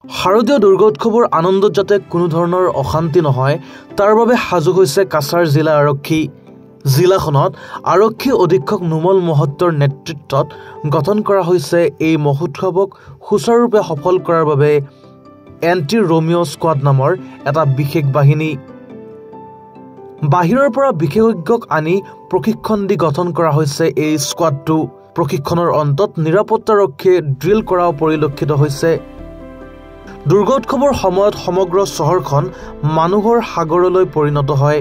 শাৰদীয় দুৰ্গা উৎসৱৰ আনন্দত যাতে কোনো ধৰণৰ অশান্তি নহয় তাৰ বাবে সাজু হৈছে কাছাৰ জিলা আৰক্ষী। জিলাখনত আৰক্ষী অধীক্ষক নুমল মহত্তৰ নেতৃত্বত গঠন কৰা হৈছে এই মহোৎসৱক সুচাৰুৰূপে সফল কৰাৰ বাবে এণ্টি ৰোমিঅ' স্কোৱাড নামৰ এটা বিশেষ বাহিনী। বাহিৰৰ পৰা বিশেষজ্ঞক আনি প্ৰশিক্ষণ দি গঠন কৰা হৈছে এই স্কোৱাডটো। প্ৰশিক্ষণৰ অন্তত নিৰাপত্তাৰক্ষীয়ে ড্ৰিল কৰাও পৰিলক্ষিত হৈছে। দুৰ্গা উৎসৱৰ সময়ত সমগ্ৰ চহৰখন মানুহৰ সাগৰলৈ পৰিণত হয়।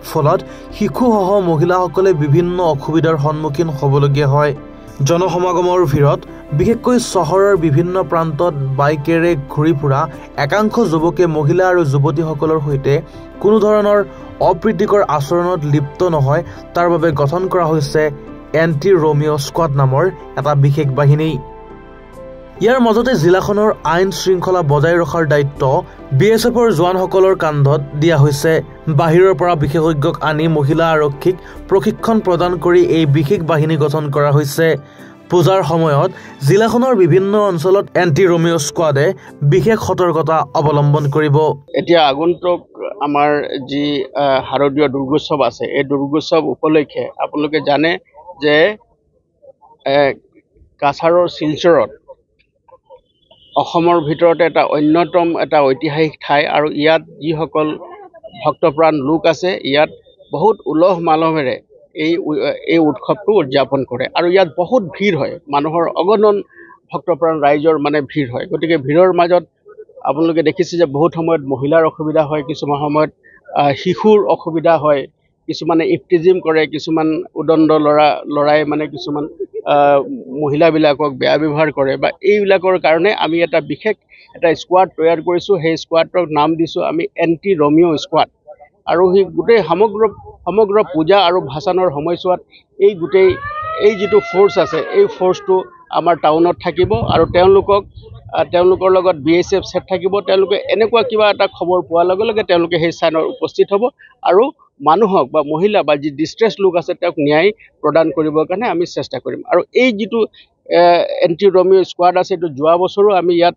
ফলত শিশুসহ মহিলাসকলে বিভিন্ন অসুবিধাৰ সন্মুখীন হ'বলগীয়া হয়। জনসমাগমৰ ভিৰত বিশেষকৈ চহৰৰ বিভিন্ন প্ৰান্তত বাইকেৰে ঘূৰি ফুৰা একাংশ যুৱকে মহিলা আৰু যুৱতীসকলৰ সৈতে কোনো ধৰণৰ অপ্ৰীতিকৰ আচৰণত লিপ্ত নহয় তাৰ বাবে গঠন কৰা হৈছে এণ্টি ৰোমিঅ' স্কোৱাড নামৰ এটা বিশেষ বাহিনী। ইয়াৰ মাজতে জিলাখনৰ আইন শৃংখলা বজাই ৰখাৰ দায়িত্ব BSFৰ জোৱানসকলৰ কান্ধত দিয়া হৈছে। বাহিৰৰ পৰা বিশেষজ্ঞক আনি মহিলা আৰক্ষীক প্ৰশিক্ষণ প্ৰদান কৰি এই বিশেষ বাহিনী গঠন কৰা হৈছে। পূজাৰ সময়ত জিলাখনৰ বিভিন্ন অঞ্চলত এণ্টি ৰোমিঅ' স্কোৱাডে বিশেষ সতৰ্কতা অৱলম্বন কৰিব। এতিয়া আগন্তুক আমাৰ যি শাৰদীয় দুৰ্গোৎসৱ আছে, এই দুৰ্গোৎসৱ উপলক্ষে আপোনালোকে জানে যে কাছাৰৰ শিলচৰত অসমৰ ভিতৰতে এটা অন্যতম এটা ঐতিহাসিক ঠাই আৰু ইয়াত যিসকল ভক্তপ্ৰাণ লোক আছে ইয়াত বহুত উলহ মালহেৰে এই উৎসৱটো উদযাপন কৰে আৰু ইয়াত বহুত ভিৰ হয়। মানুহৰ অগণন ভক্তপ্ৰাণ ৰাইজৰ ভিৰ হয়। গতিকে ভিৰৰ মাজত আপোনালোকে দেখিছে যে বহুত সময়ত মহিলাৰ অসুবিধা হয়, কিছুমান সময়ত শিশুৰ অসুবিধা হয়, কিছুমানে ইফটিজিম কৰে, কিছুমান উদণ্ড ল'ৰাই কিছুমান মহিলাবিলাকক বেয়া ব্যৱহাৰ কৰে বা এইবিলাকৰ কাৰণে আমি এটা বিশেষ এটা স্কোৱাড তৈয়াৰ কৰিছোঁ। সেই স্কোৱাডৰ নাম দিছোঁ আমি এণ্টি ৰোমিঅ' স্কোৱাড। আৰু সেই গোটেই সমগ্ৰ পূজা আৰু ভাসানৰ সময়ছোৱাত এই যিটো ফ'ৰ্চ আছে এই ফ'ৰ্চটো আমাৰ টাউনত থাকিব আৰু তেওঁলোকৰ লগত BSF ছেট থাকিব। তেওঁলোকে এনেকুৱা কিবা এটা খবৰ পোৱাৰ লগে লগে তেওঁলোকে সেই স্থানত উপস্থিত হ'ব আৰু মানুহক বা মহিলা বা যি ডিষ্ট্ৰেছ লোক আছে তেওঁক ন্যায় প্ৰদান কৰিবৰ কাৰণে আমি চেষ্টা কৰিম। আৰু এই যিটো এণ্টি ৰোমিঅ' স্কোৱাড আছে এইটো যোৱা বছৰো আমি ইয়াত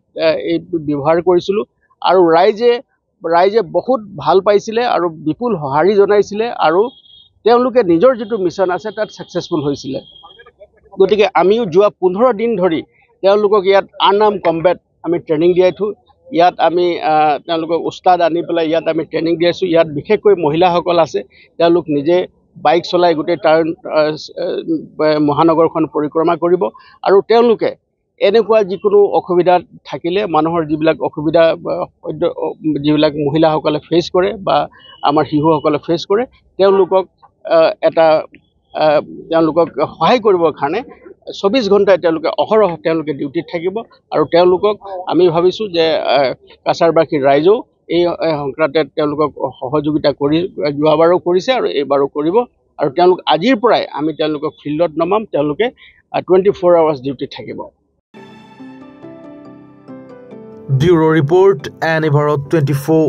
এই ব্যৱহাৰ কৰিছিলোঁ আৰু ৰাইজে বহুত ভাল পাইছিলে আৰু বিপুল সঁহাৰি জনাইছিলে আৰু তেওঁলোকে নিজৰ যিটো মিছন আছে তাত ছাকচেছফুল হৈছিলে। গতিকে আমিও যোৱা 15 দিন ধৰি তেওঁলোকক ইয়াত আনআৰ্ম কম্বেট আমি ট্ৰেইনিং দিয়াইছোঁ। ইয়াত আমি তেওঁলোকক উস্তাদ আনি পেলাই ইয়াত আমি ট্ৰেইনিং দিয়াইছোঁ। ইয়াত বিশেষকৈ মহিলাসকল আছে, তেওঁলোক নিজে বাইক চলাই গোটেই মহানগৰখন পৰিক্ৰমা কৰিব আৰু তেওঁলোকে এনেকুৱা যিকোনো অসুবিধা থাকিলে মানুহৰ যিবিলাক অসুবিধা যিবিলাক মহিলাসকলে ফেচ কৰে বা আমাৰ শিশুসকলে ফেচ কৰে তেওঁলোকক সহায় কৰিবৰ কাৰণে 24 ঘণ্টাই তেওঁলোকে অহৰহ ডিউটিত থাকিব আৰু তেওঁলোকক আমি ভাবিছোঁ যে কাছাৰবাসীৰ ৰাইজেও এই সংক্ৰান্তে তেওঁলোকক সহযোগিতা কৰি যোৱাবাৰো কৰিছে আৰু এইবাৰো কৰিব আৰু তেওঁলোক আজিৰ পৰাই আমি তেওঁলোকক ফিল্ডত নমাম। তেওঁলোকে 24 আৱাৰ্ছ ডিউটিত থাকিব। Bureau report any Bharat 24।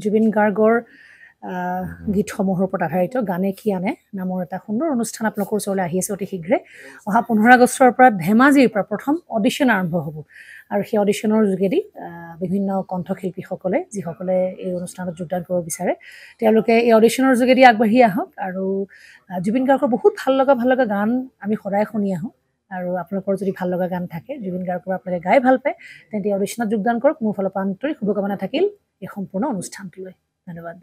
Zubeen গাৰ্গৰ গীতসমূহৰ ওপৰত আধাৰিত গানে কি আনে নামৰ এটা সুন্দৰ অনুষ্ঠান আপোনালোকৰ ওচৰলৈ আহি আছে অতি শীঘ্ৰে। অহা 15 আগষ্টৰ পৰা ধেমাজিৰ পৰা প্ৰথম অডিশ্যন আৰম্ভ হ'ব আৰু সেই অডিশ্যনৰ যোগেদি বিভিন্ন কণ্ঠশিল্পীসকলে যিসকলে এই অনুষ্ঠানত যোগদান কৰিব বিচাৰে তেওঁলোকে এই অডিশ্যনৰ যোগেদি আগবাঢ়ি আহক আৰু জুবিন গাৰ্গৰ বহুত ভাল লগা গান আমি সদায় শুনি আহোঁ আৰু আপোনালোকৰ যদি ভাল লগা গান থাকে জুবিন গাৰ্গৰ আপোনালোকে গাই ভাল পায় তেন্তে অডিশ্যনত যোগদান কৰক। মোৰ ফালৰ পৰা আন্তৰিক শুভকামনা থাকিল এই সম্পূৰ্ণ অনুষ্ঠানটোলৈ। ধন্যবাদ।